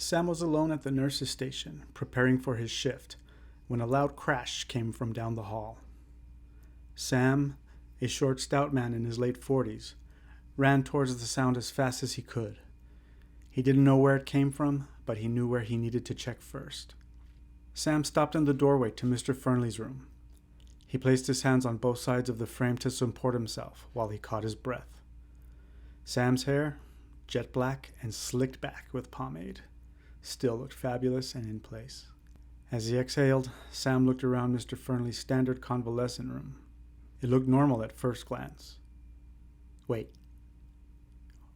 Sam was alone at the nurse's station, preparing for his shift, when a loud crash came from down the hall. Sam, a short, stout man in his late 40s, ran towards the sound as fast as he could. He didn't know where it came from, but he knew where he needed to check first. Sam stopped in the doorway to Mr. Fernley's room. He placed his hands on both sides of the frame to support himself while he caught his breath. Sam's hair, jet black and slicked back with pomade, still looked fabulous and in place. As he exhaled, Sam looked around Mr. Fernley's standard convalescent room. It looked normal at first glance. Wait,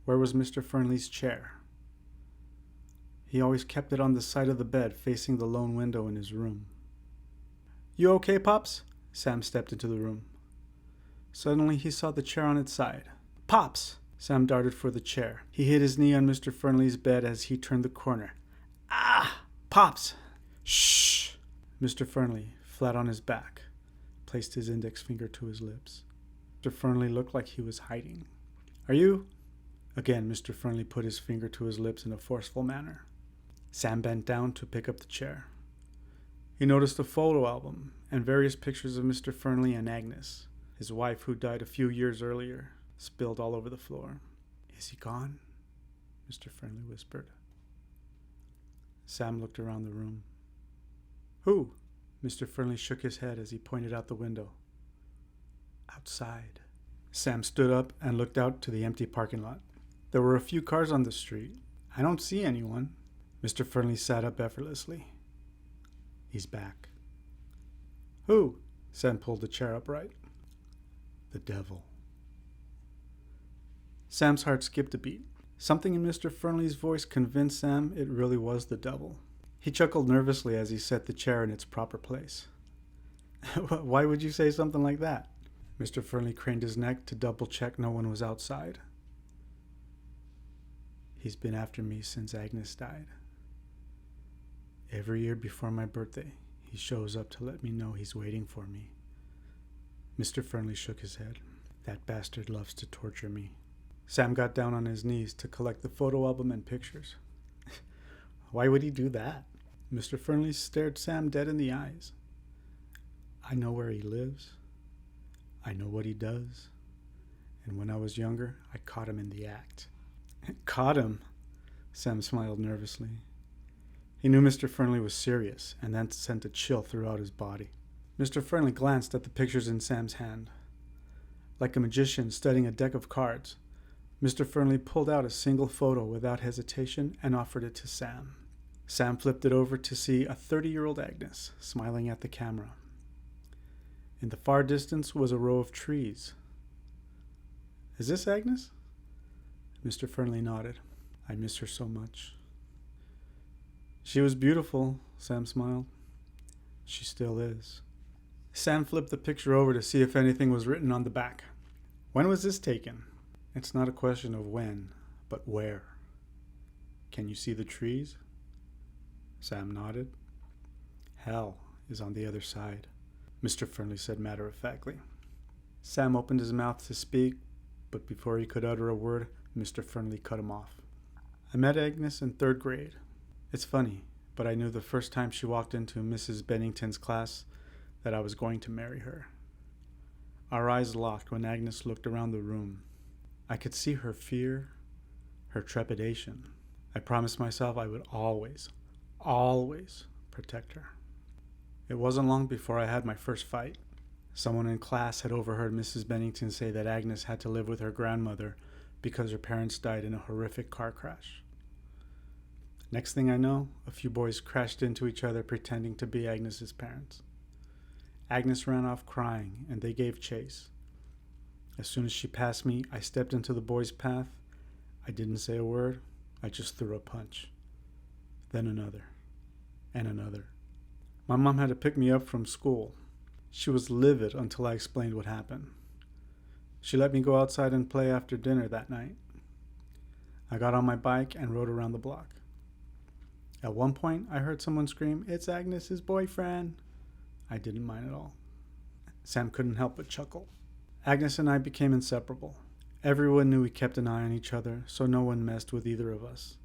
where was Mr. Fernley's chair? He always kept it on the side of the bed facing the lone window in his room. "You okay, Pops?" Sam stepped into the room. Suddenly he saw the chair on its side. "Pops!" Sam darted for the chair. He hit his knee on Mr. Fernley's bed as he turned the corner. "Ah! Pops!" "Shh!" Mr. Fernley, flat on his back, placed his index finger to his lips. Mr. Fernley looked like he was hiding. "Are you?" Again, Mr. Fernley put his finger to his lips in a forceful manner. Sam bent down to pick up the chair. He noticed a photo album and various pictures of Mr. Fernley and Agnes, his wife who died a few years earlier, spilled all over the floor. "Is he gone?" Mr. Fernley whispered. Sam looked around the room. "Who?" Mr. Fernley shook his head as he pointed out the window. "Outside." Sam stood up and looked out to the empty parking lot. There were a few cars on the street. "I don't see anyone." Mr. Fernley sat up effortlessly. "He's back." "Who?" Sam pulled the chair upright. "The devil." Sam's heart skipped a beat. Something in Mr. Fernley's voice convinced Sam it really was the devil. He chuckled nervously as he set the chair in its proper place. "Why would you say something like that?" Mr. Fernley craned his neck to double-check no one was outside. "He's been after me since Agnes died. Every year before my birthday, he shows up to let me know he's waiting for me." Mr. Fernley shook his head. "That bastard loves to torture me." Sam got down on his knees to collect the photo album and pictures. "Why would he do that?" Mr. Fernley stared Sam dead in the eyes. "I know where he lives. I know what he does. And when I was younger, I caught him in the act." "Caught him?" Sam smiled nervously. He knew Mr. Fernley was serious, and that sent a chill throughout his body. Mr. Fernley glanced at the pictures in Sam's hand. Like a magician studying a deck of cards, Mr. Fernley pulled out a single photo without hesitation and offered it to Sam. Sam flipped it over to see a 30-year-old Agnes smiling at the camera. In the far distance was a row of trees. "Is this Agnes?" Mr. Fernley nodded. "I miss her so much." "She was beautiful," Sam smiled. "She still is." Sam flipped the picture over to see if anything was written on the back. "When was this taken?" "It's not a question of when, but where." "Can you see the trees?" Sam nodded. "Hell is on the other side," Mr. Fernley said matter-of-factly. Sam opened his mouth to speak, but before he could utter a word, Mr. Fernley cut him off. "I met Agnes in 3rd grade. It's funny, but I knew the first time she walked into Mrs. Bennington's class that I was going to marry her." Our eyes locked when Agnes looked around the room. I could see her fear, her trepidation. I promised myself I would always protect her. It wasn't long before I had my first fight. Someone in class had overheard Mrs. Bennington say that Agnes had to live with her grandmother because her parents died in a horrific car crash. Next thing I know, a few boys crashed into each other pretending to be Agnes's parents. Agnes ran off crying, and they gave chase. As soon as she passed me, I stepped into the boys' path. I didn't say a word. I just threw a punch. Then another, and another. My mom had to pick me up from school. She was livid until I explained what happened. She let me go outside and play after dinner that night. I got on my bike and rode around the block. At one point, I heard someone scream, "It's Agnes's boyfriend." I didn't mind at all. Sam couldn't help but chuckle. Agnes and I became inseparable. Everyone knew we kept an eye on each other, so no one messed with either of us.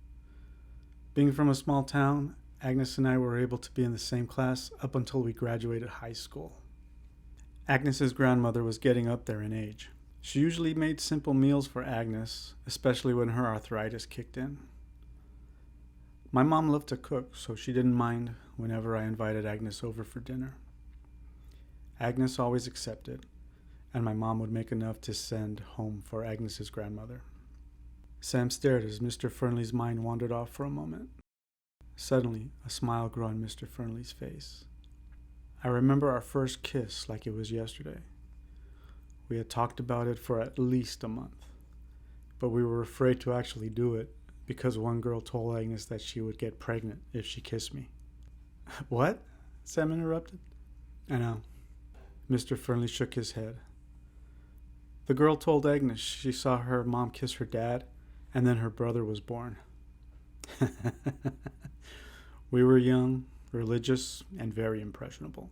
Being from a small town, Agnes and I were able to be in the same class up until we graduated high school. Agnes's grandmother was getting up there in age. She usually made simple meals for Agnes, especially when her arthritis kicked in. My mom loved to cook, so she didn't mind whenever I invited Agnes over for dinner. Agnes always accepted, and my mom would make enough to send home for Agnes's grandmother. Sam stared as Mr. Fernley's mind wandered off for a moment. Suddenly, a smile grew on Mr. Fernley's face. I remember our first kiss like it was yesterday. We had talked about it for at least a month, but we were afraid to actually do it because one girl told Agnes that she would get pregnant if she kissed me. What? Sam interrupted. I know. Mr. Fernley shook his head. The girl told Agnes she saw her mom kiss her dad, and then her brother was born. We were young, religious, and very impressionable.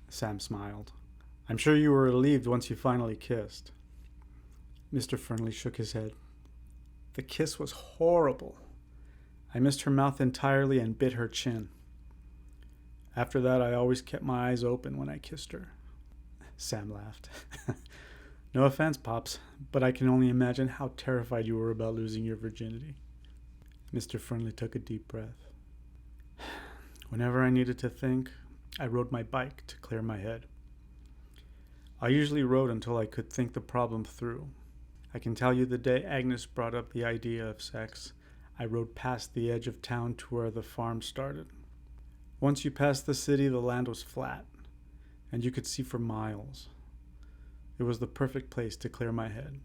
Sam smiled. I'm sure you were relieved once you finally kissed. Mr. Fernley shook his head. The kiss was horrible. I missed her mouth entirely and bit her chin. After that, I always kept my eyes open when I kissed her. Sam laughed. No offense, Pops, but I can only imagine how terrified you were about losing your virginity. Mr. Fernley took a deep breath. Whenever I needed to think, I rode my bike to clear my head. I usually rode until I could think the problem through. I can tell you the day Agnes brought up the idea of sex, I rode past the edge of town to where the farm started. Once you passed the city, the land was flat, and you could see for miles. It was the perfect place to clear my head.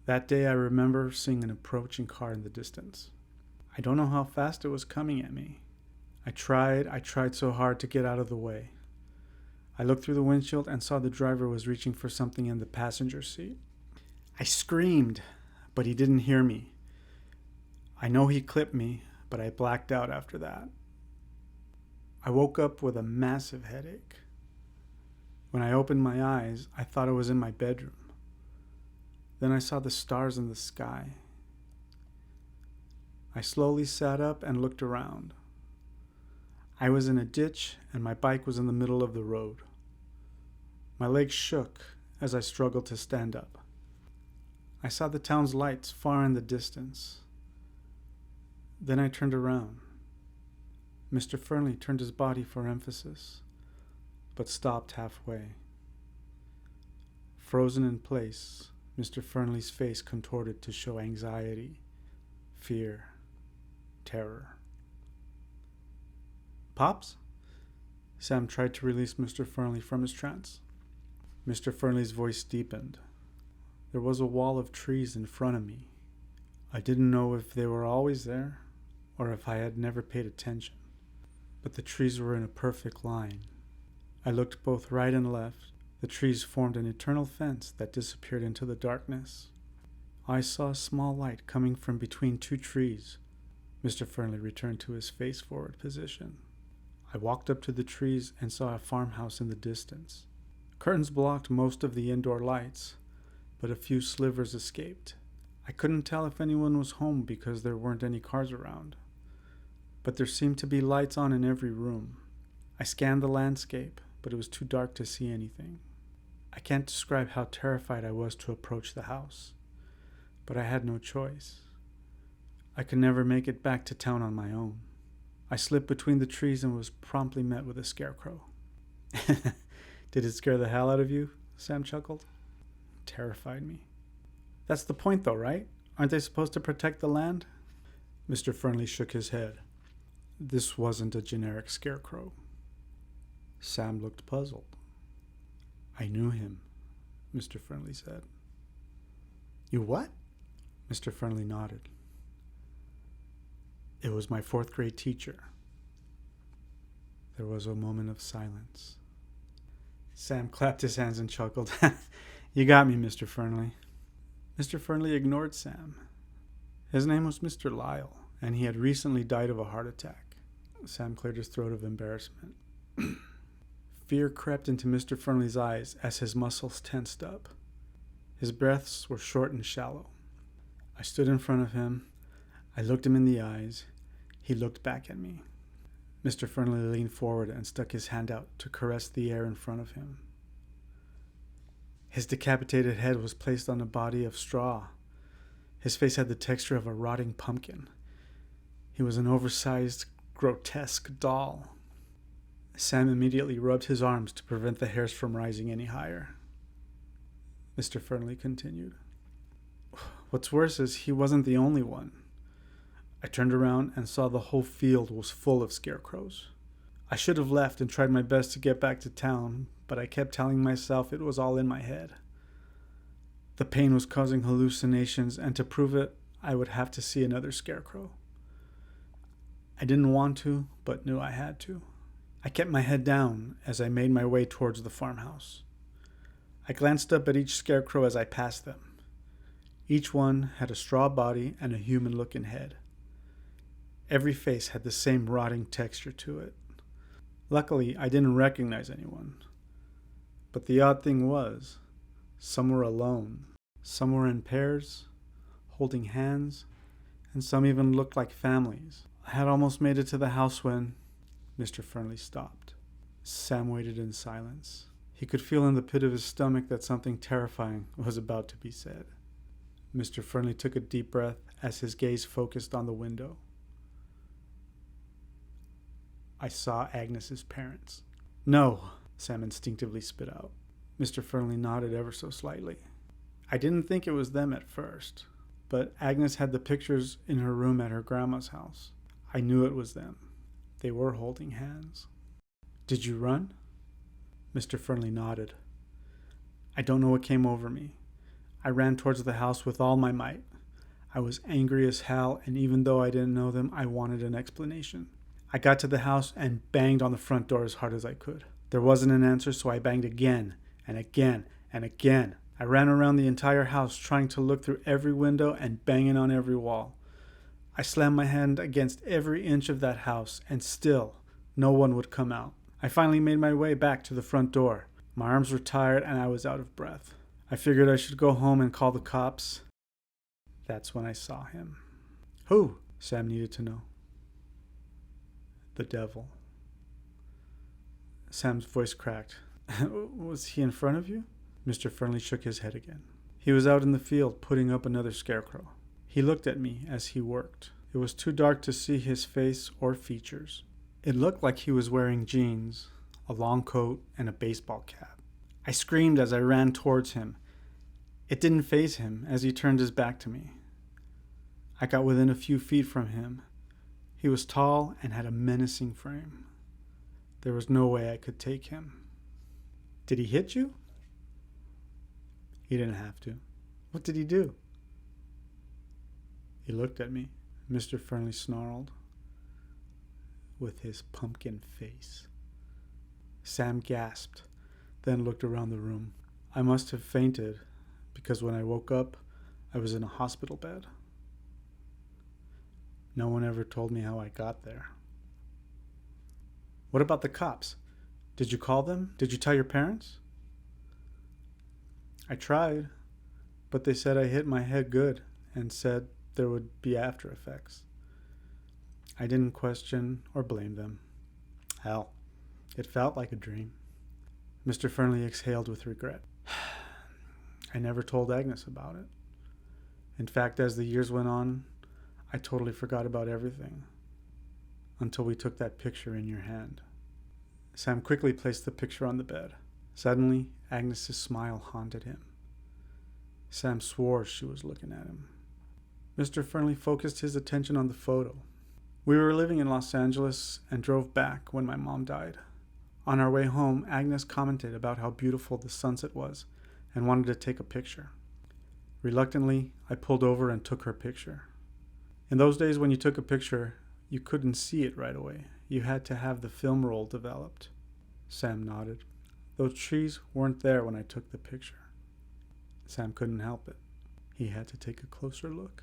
That day I remember seeing an approaching car in the distance. I don't know how fast it was coming at me. I tried so hard to get out of the way. I looked through the windshield and saw the driver was reaching for something in the passenger seat. I screamed, but he didn't hear me. I know he clipped me, but I blacked out after that. I woke up with a massive headache. When I opened my eyes, I thought I was in my bedroom. Then I saw the stars in the sky. I slowly sat up and looked around. I was in a ditch and my bike was in the middle of the road. My legs shook as I struggled to stand up. I saw the town's lights far in the distance. Then I turned around. Mr. Fernley turned his body for emphasis, but stopped halfway. Frozen in place, Mr. Fernley's face contorted to show anxiety, fear, terror. Pops? Sam tried to release Mr. Fernley from his trance. Mr. Fernley's voice deepened. There was a wall of trees in front of me. I didn't know if they were always there or if I had never paid attention, but the trees were in a perfect line. I looked both right and left. The trees formed an eternal fence that disappeared into the darkness. I saw a small light coming from between two trees. Mr. Fernley returned to his face-forward position. I walked up to the trees and saw a farmhouse in the distance. Curtains blocked most of the indoor lights, but a few slivers escaped. I couldn't tell if anyone was home because there weren't any cars around, but there seemed to be lights on in every room. I scanned the landscape, but it was too dark to see anything. I can't describe how terrified I was to approach the house, but I had no choice. I could never make it back to town on my own. I slipped between the trees and was promptly met with a scarecrow. Did it scare the hell out of you? Sam chuckled. Terrified me. That's the point though, right? Aren't they supposed to protect the land? Mr. Fernley shook his head. This wasn't a generic scarecrow. Sam looked puzzled. I knew him, Mr. Fernley said. You what? Mr. Fernley nodded. It was my 4th grade teacher. There was a moment of silence. Sam clapped his hands and chuckled. You got me, Mr. Fernley. Mr. Fernley ignored Sam. His name was Mr. Lyle, and he had recently died of a heart attack. Sam cleared his throat of embarrassment. Fear crept into Mr. Fernley's eyes as his muscles tensed up. His breaths were short and shallow. I stood in front of him. I looked him in the eyes, He looked back at me. Mr. Fernley leaned forward and stuck his hand out to caress the air in front of him. His decapitated head was placed on a body of straw. His face had the texture of a rotting pumpkin. He was an oversized, grotesque doll. Sam immediately rubbed his arms to prevent the hairs from rising any higher. Mr. Fernley continued. What's worse is he wasn't the only one. I turned around and saw the whole field was full of scarecrows. I should have left and tried my best to get back to town, but I kept telling myself it was all in my head. The pain was causing hallucinations, and to prove it, I would have to see another scarecrow. I didn't want to, but knew I had to. I kept my head down as I made my way towards the farmhouse. I glanced up at each scarecrow as I passed them. Each one had a straw body and a human-looking head. Every face had the same rotting texture to it. Luckily, I didn't recognize anyone. But the odd thing was, some were alone, some were in pairs, holding hands, and some even looked like families. I had almost made it to the house when Mr. Fernley stopped. Sam waited in silence. He could feel in the pit of his stomach that something terrifying was about to be said. Mr. Fernley took a deep breath as his gaze focused on the window. I saw Agnes's parents. No, Sam instinctively spit out. Mr. Fernley nodded ever so slightly. I didn't think it was them at first, but Agnes had the pictures in her room at her grandma's house. I knew it was them. They were holding hands. Did you run? Mr. Fernley nodded. I don't know what came over me. I ran towards the house with all my might. I was angry as hell, and even though I didn't know them, I wanted an explanation. I got to the house and banged on the front door as hard as I could. There wasn't an answer, so I banged again and again and again. I ran around the entire house trying to look through every window and banging on every wall. I slammed my hand against every inch of that house, and still no one would come out. I finally made my way back to the front door. My arms were tired and I was out of breath. I figured I should go home and call the cops. That's when I saw him. Who? Sam needed to know. The devil. Sam's voice cracked. Was he in front of you? Mr. Fernley shook his head again. He was out in the field putting up another scarecrow. He looked at me as he worked. It was too dark to see his face or features. It looked like he was wearing jeans, a long coat, and a baseball cap. I screamed as I ran towards him. It didn't faze him as he turned his back to me. I got within a few feet from him. He was tall and had a menacing frame. There was no way I could take him. Did he hit you? He didn't have to. What did he do? He looked at me. Mr. Fernley snarled. With his pumpkin face. Sam gasped, then looked around the room. I must have fainted, because when I woke up, I was in a hospital bed. No one ever told me how I got there. What about the cops? Did you call them? Did you tell your parents? I tried, but they said I hit my head good and said there would be after effects. I didn't question or blame them. Hell, it felt like a dream. Mr. Fernley exhaled with regret. I never told Agnes about it. In fact, as the years went on, I totally forgot about everything until we took that picture in your hand. Sam quickly placed the picture on the bed. Suddenly, Agnes's smile haunted him. Sam swore she was looking at him. Mr. Fernley focused his attention on the photo. We were living in Los Angeles and drove back when my mom died. On our way home, Agnes commented about how beautiful the sunset was and wanted to take a picture. Reluctantly, I pulled over and took her picture. In those days when you took a picture, you couldn't see it right away. You had to have the film roll developed. Sam nodded. Those trees weren't there when I took the picture. Sam couldn't help it. He had to take a closer look.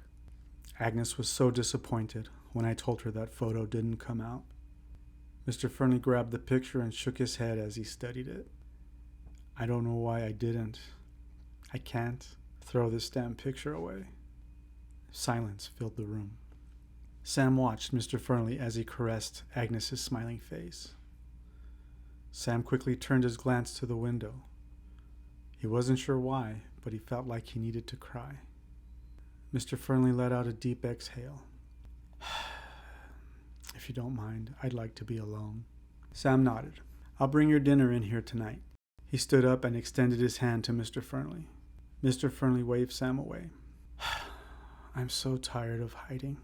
Agnes was so disappointed when I told her that photo didn't come out. Mr. Fernley grabbed the picture and shook his head as he studied it. I don't know why I didn't. I can't throw this damn picture away. Silence filled the room. Sam watched Mr. Fernley as he caressed Agnes's smiling face. Sam quickly turned his glance to the window. He wasn't sure why, but he felt like he needed to cry. Mr. Fernley let out a deep exhale. If you don't mind, I'd like to be alone. Sam nodded. I'll bring your dinner in here tonight. He stood up and extended his hand to Mr. Fernley. Mr. Fernley waved Sam away. I'm so tired of hiding.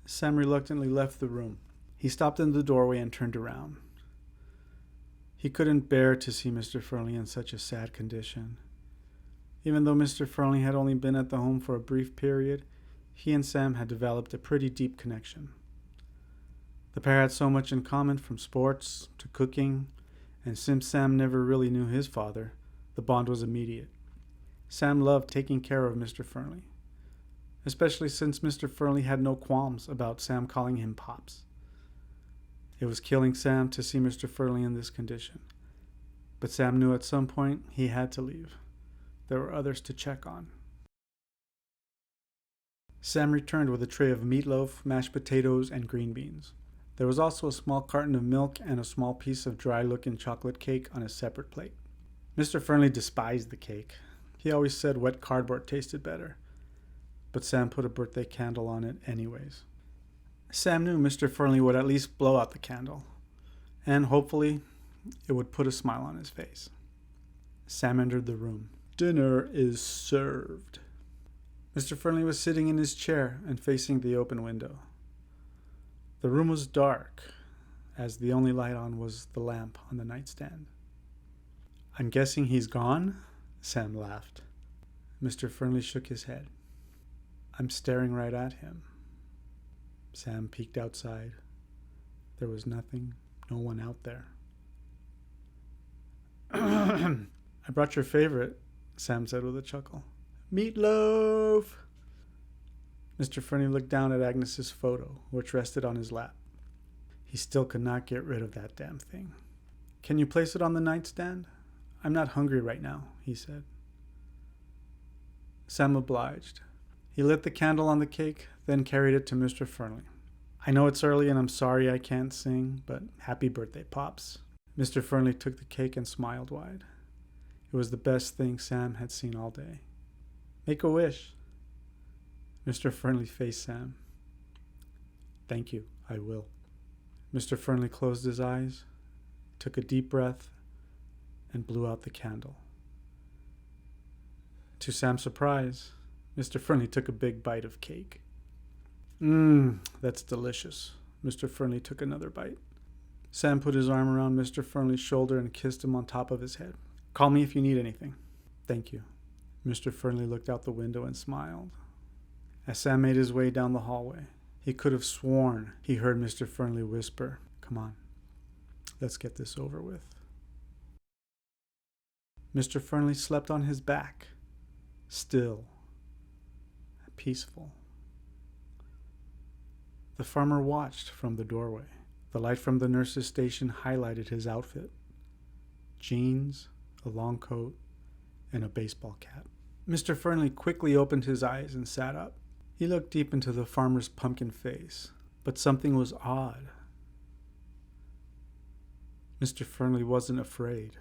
Sam reluctantly left the room. He stopped in the doorway and turned around. He couldn't bear to see Mr. Fernley in such a sad condition. Even though Mr. Fernley had only been at the home for a brief period, he and Sam had developed a pretty deep connection. The pair had so much in common, from sports to cooking, and since Sam never really knew his father, the bond was immediate. Sam loved taking care of Mr. Fernley, especially since Mr. Fernley had no qualms about Sam calling him Pops. It was killing Sam to see Mr. Fernley in this condition, but Sam knew at some point he had to leave. There were others to check on. Sam returned with a tray of meatloaf, mashed potatoes, and green beans. There was also a small carton of milk and a small piece of dry-looking chocolate cake on a separate plate. Mr. Fernley despised the cake. He always said wet cardboard tasted better, but Sam put a birthday candle on it anyways. Sam knew Mr. Fernley would at least blow out the candle, and hopefully it would put a smile on his face. Sam entered the room. Dinner is served. Mr. Fernley was sitting in his chair and facing the open window. The room was dark, as the only light on was the lamp on the nightstand. I'm guessing he's gone? Sam laughed. Mr. Fernley shook his head. I'm staring right at him. Sam peeked outside. There was nothing, no one out there. I brought your favorite, Sam said with a chuckle. Meatloaf! Mr. Fernley looked down at Agnes's photo, which rested on his lap. He still could not get rid of that damn thing. Can you place it on the nightstand? I'm not hungry right now, he said. Sam obliged. He lit the candle on the cake, then carried it to Mr. Fernley. I know it's early and I'm sorry I can't sing, but happy birthday, Pops. Mr. Fernley took the cake and smiled wide. It was the best thing Sam had seen all day. Make a wish. Mr. Fernley faced Sam. Thank you, I will. Mr. Fernley closed his eyes, took a deep breath, and blew out the candle. To Sam's surprise, Mr. Fernley took a big bite of cake. That's delicious. Mr. Fernley took another bite. Sam put his arm around Mr. Fernley's shoulder and kissed him on top of his head. Call me if you need anything. Thank you. Mr. Fernley looked out the window and smiled. As Sam made his way down the hallway, he could have sworn he heard Mr. Fernley whisper, Come on, let's get this over with. Mr. Fernley slept on his back, still, peaceful. The farmer watched from the doorway. The light from the nurse's station highlighted his outfit. Jeans, a long coat, and a baseball cap. Mr. Fernley quickly opened his eyes and sat up. He looked deep into the farmer's pumpkin face, but something was odd. Mr. Fernley wasn't afraid.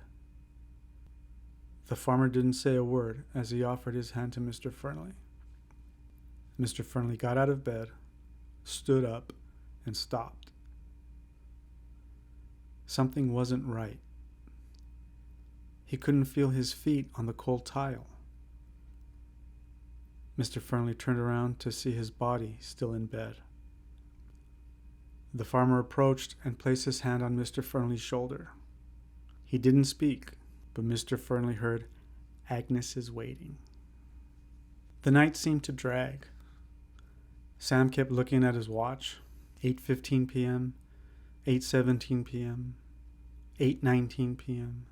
The farmer didn't say a word as he offered his hand to Mr. Fernley. Mr. Fernley got out of bed, stood up, and stopped. Something wasn't right. He couldn't feel his feet on the cold tile. Mr. Fernley turned around to see his body still in bed. The farmer approached and placed his hand on Mr. Fernley's shoulder. He didn't speak, but Mr. Fernley heard, Agnes is waiting. The night seemed to drag. Sam kept looking at his watch. 8:15 p.m., 8:17 p.m., 8:19 p.m.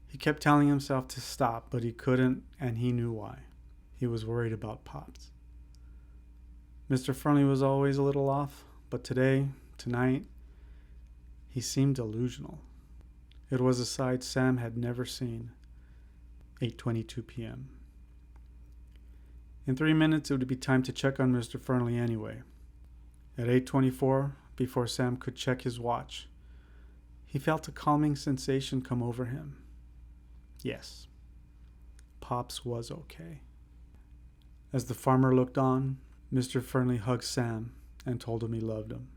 He kept telling himself to stop, but he couldn't, and he knew why. He was worried about Pops. Mr. Fernley was always a little off, but tonight, he seemed delusional. It was a side Sam had never seen. 8:22 p.m. In 3 minutes, it would be time to check on Mr. Fernley anyway. At 8:24, before Sam could check his watch, he felt a calming sensation come over him. Yes, Pops was okay. As the farmer looked on, Mr. Fernley hugged Sam and told him he loved him.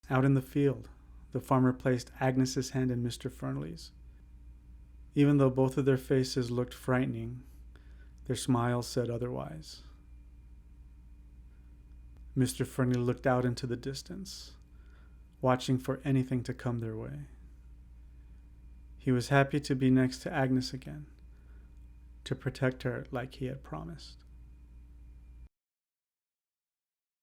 Out in the field, the farmer placed Agnes's hand in Mr. Fernley's. Even though both of their faces looked frightening, their smiles said otherwise. Mr. Fernley looked out into the distance, watching for anything to come their way. He was happy to be next to Agnes again, to protect her like he had promised.